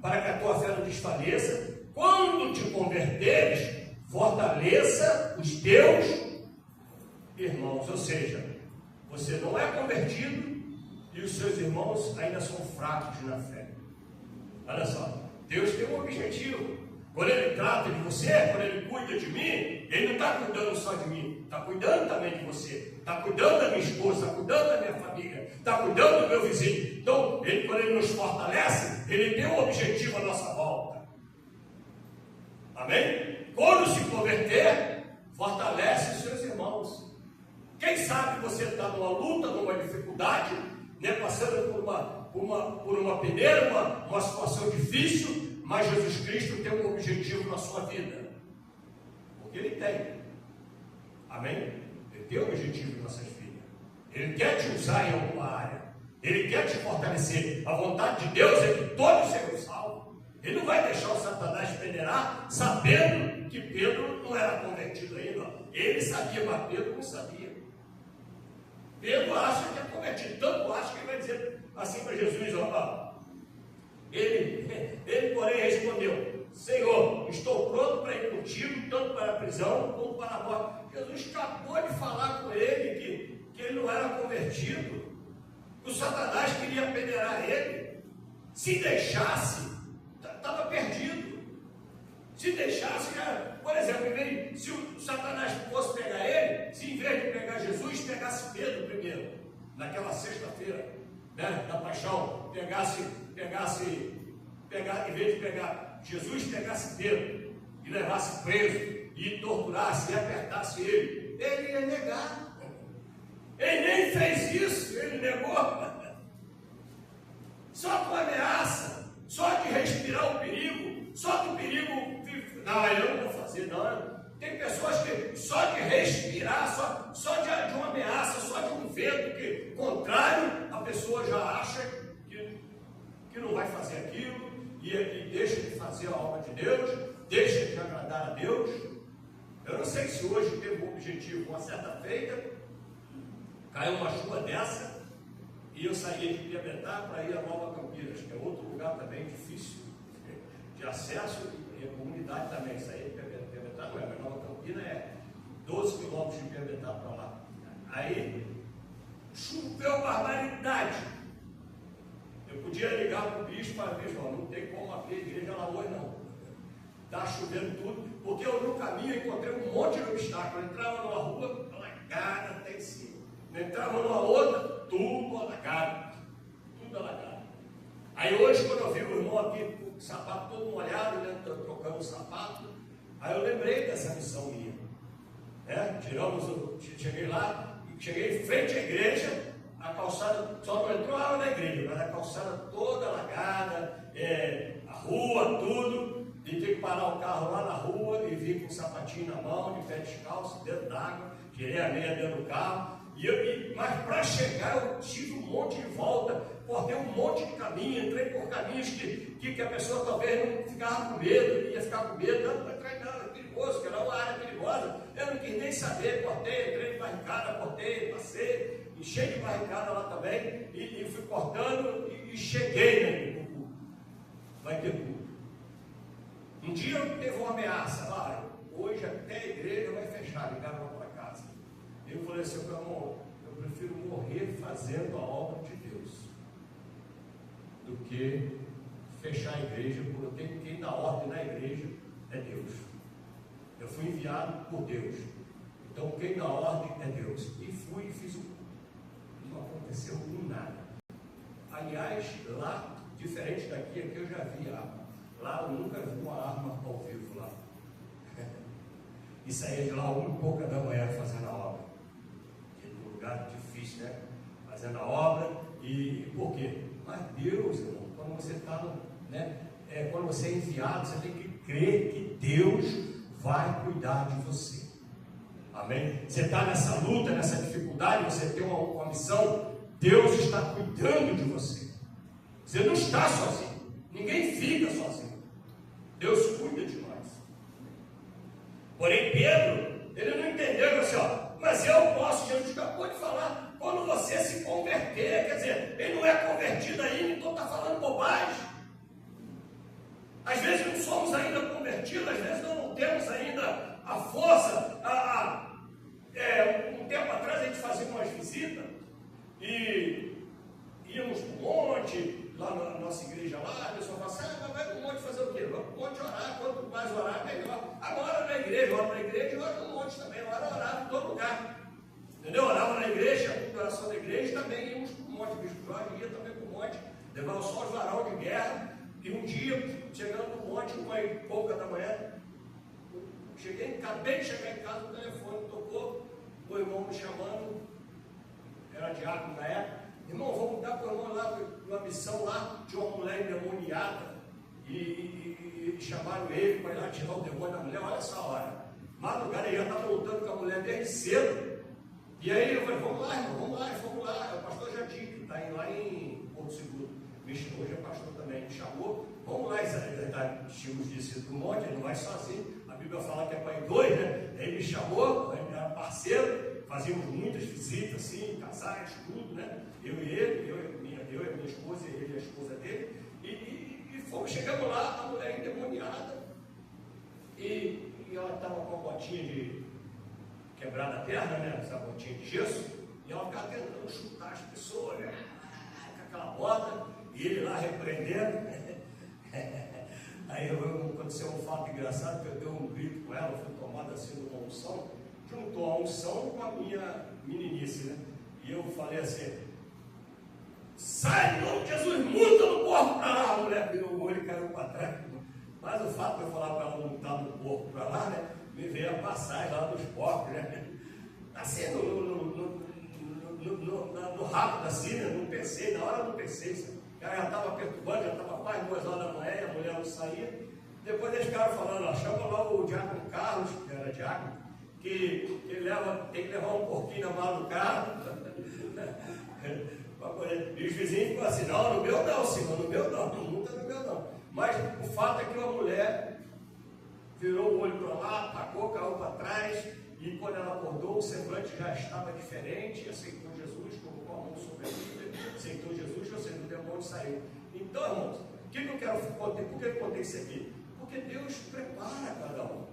para que a tua fé não desfaleça. Quando te converteres, fortaleça os teus irmãos. Ou seja, você não é convertido e os seus irmãos ainda são fracos na fé. Olha só, Deus tem um objetivo. Quando Ele trata de você, quando Ele cuida de mim, Ele não está cuidando só de mim, está cuidando também de você, está cuidando da minha esposa, está cuidando da minha família, está cuidando do meu vizinho. Então, quando Ele nos fortalece, Ele tem um objetivo à nossa volta. Amém? Quando se converter, fortalece os seus irmãos. Quem sabe você está numa luta, numa dificuldade, né, passando por uma peneira, uma situação difícil, mas Jesus Cristo tem um objetivo na sua vida. Porque Ele tem. Amém? Ele tem um objetivo em nossas vidas. Ele quer te usar em alguma área. Ele quer te fortalecer. A vontade de Deus é que todos sejam salvos. Ele não vai deixar o Satanás peneirar sabendo que Pedro não era convertido ainda. Ele sabia, mas Pedro não sabia. Pedro acha que é convertido. Tanto acha que ele vai dizer assim para Jesus, ó. Ele, porém, respondeu: Senhor, estou pronto para ir contigo, tanto para a prisão como para a morte. Jesus acabou de falar com ele que ele não era convertido, que o Satanás queria peneirar ele. Se deixasse, estava perdido. Se deixasse, por exemplo, se o Satanás fosse pegar ele, se em vez de pegar Jesus, pegasse Pedro primeiro, naquela sexta-feira, né, da paixão, em vez de pegar Jesus, pegasse Pedro e levasse preso, e torturasse e apertasse ele ia negar. Ele nem fez isso, ele negou. Só com ameaça, só de respirar o perigo, só que o perigo, não, eu não vou fazer, não. Tem pessoas que só de respirar, só de uma ameaça, só de um vento contrário, a pessoa já acha que não vai fazer aquilo, e deixa de fazer a obra de Deus, deixa de agradar a Deus. Eu não sei se hoje teve um objetivo. Uma certa feita, caiu uma chuva dessa, e eu saía de Piabetá para ir a Nova Campinas, que é outro lugar também difícil de acesso, e a comunidade também. Saía de Piabetá, não é, mas Nova Campinas é 12 quilômetros de Piabetá para lá. Aí, choveu barbaridade. Eu podia ligar para o bispo para ver, não tem como abrir a igreja lá hoje, não. Está chovendo tudo, porque eu no caminho encontrei um monte de obstáculos. Eu entrava numa rua, alagada até em cima. Eu entrava numa outra, tudo alagado. Tudo alagado. Aí hoje, quando eu vi o irmão aqui com o sapato todo molhado, né, trocando o sapato, aí eu lembrei dessa missão minha. Cheguei lá, cheguei em frente à igreja. A calçada, só não entrou água na igreja, mas a calçada toda alagada, a rua, tudo, e tem que parar o carro lá na rua e vir com um sapatinho na mão, de pé descalço, dentro d'água, tirei a meia dentro do carro, mas para chegar eu tive um monte de volta, cortei um monte de caminho, entrei por caminhos que a pessoa talvez não ficava com medo, ia ficar com medo, não vai entrar, não, é perigoso, que era uma área perigosa, eu não quis nem saber, cortei, entrei em barricada, cortei, passei, e cheio de barricada lá também, e fui cortando e cheguei no culto. Vai ter culto. Um dia teve uma ameaça, hoje até a igreja vai fechar, ligaram para casa. Eu falei assim, meu irmão, eu prefiro morrer fazendo a obra de Deus do que fechar a igreja, porque quem dá ordem na igreja é Deus. Eu fui enviado por Deus, então quem dá ordem é Deus. E fui e fiz o culto. Não aconteceu nada. Aliás, lá, diferente daqui, aqui eu já vi arma. Lá eu nunca vi uma arma ao vivo lá. E saía de lá 1h da manhã fazendo a obra. Um lugar difícil, né? Fazendo a obra. E por quê? Mas Deus, irmão, quando você está, né? Quando você é enviado, você tem que crer que Deus vai cuidar de você. Amém? Você está nessa luta, nessa dificuldade, você tem uma missão, Deus está cuidando de você. Você não está sozinho. Ninguém fica sozinho. Deus cuida de nós. Porém, Pedro, ele não entendeu assim, mas eu posso, Jesus acabou de falar, quando você se converter, quer dizer, ele não é convertido ainda, então está falando bobagem. somos ainda convertidos, às vezes nós não temos ainda a força. Um tempo atrás a gente fazia umas visitas e íamos para o monte, lá na nossa igreja lá, a pessoa fala assim, mas vai para o monte fazer o quê? Vai para o monte orar, quanto mais orar, melhor. Agora na igreja, ora na igreja, ora no monte também, orar em todo lugar. Entendeu? Orava na igreja, a oração da igreja, também íamos para o monte, o bispo Jorge ia também para o monte, levava só os varão de guerra, e um dia, chegando no monte, 1h pouca da manhã, acabei de chegar em casa, o telefone tocou, o irmão me chamando, era diácono na época, irmão, vamos dar para o irmão lá, numa missão lá, tinha uma mulher endemoniada, e chamaram ele para ir lá tirar o demônio da mulher, olha essa hora, madrugada ele já estava lutando com a mulher desde cedo, e aí eu falei, vamos lá, irmão, vamos lá, é o pastor Jardim, que está lá em Porto Seguro, hoje é pastor também, me chamou, vamos lá, tínhamos descido do monte, ele não vai sozinho, a Bíblia fala que é para ir dois, né? Ele me chamou, ele era parceiro, fazíamos muitas visitas, assim, casais, tudo, né? Eu e ele, eu e a minha esposa, ele e a esposa dele, e fomos, chegamos lá, a mulher endemoniada, e ela estava com a botinha de quebrar na perna, né? Essa botinha de gesso, e ela ficava tentando chutar as pessoas, né? Com aquela bota, e ele lá repreendendo. Aí aconteceu um fato engraçado, que eu dei um grito com ela, fui tomado assim numa unção, juntou a unção com a minha meninice, né? E eu falei assim, sai, em nome de Jesus, muda no corpo para lá. A mulher virou o olho e caiu para trás. Mas o fato de eu falar para ela montar no corpo para lá, né? Me veio a passagem lá dos porcos, né? Assim, no rápido assim, né? Não pensei, na hora eu não pensei, sabe? Ela já estava perturbando, já estava quase 2 horas da manhã, e a mulher não saía. Depois eles ficaram falando, ó, chama lá o diácono Carlos, que era diácono, que ele tem que levar um porquinho na mala do carro. E os vizinhos ficam assim, não, no meu não, senhor, no meu não, não está no meu não. Mas o fato é que uma mulher virou o olho para lá, tacou, caiu para trás, e quando ela acordou, o semblante já estava diferente, aceitou Jesus, colocou a mão sobre ele, aceitou Jesus, ou seja, o demônio saiu. Então, irmãos, o que eu quero contar? Por que eu contei isso aqui? Porque Deus prepara cada um.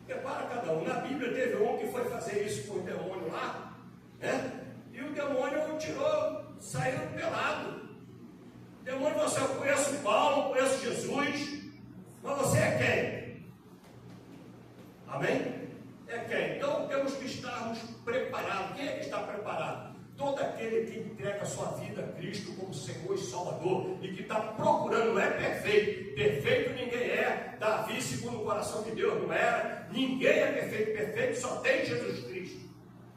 Prepara cada um. Na Bíblia teve um que foi fazer isso com o demônio lá, né? E o demônio saiu pelado. O demônio falou assim, eu conheço Paulo, conheço Jesus, mas você é quem? Amém? É quem? Então temos que estarmos preparados. Quem é que está preparado? Todo aquele que entrega a sua vida a Cristo como Senhor e Salvador e que está procurando, não é perfeito. Perfeito ninguém é. Davi, segundo o coração de Deus, não era. Ninguém é perfeito. Perfeito só tem Jesus Cristo.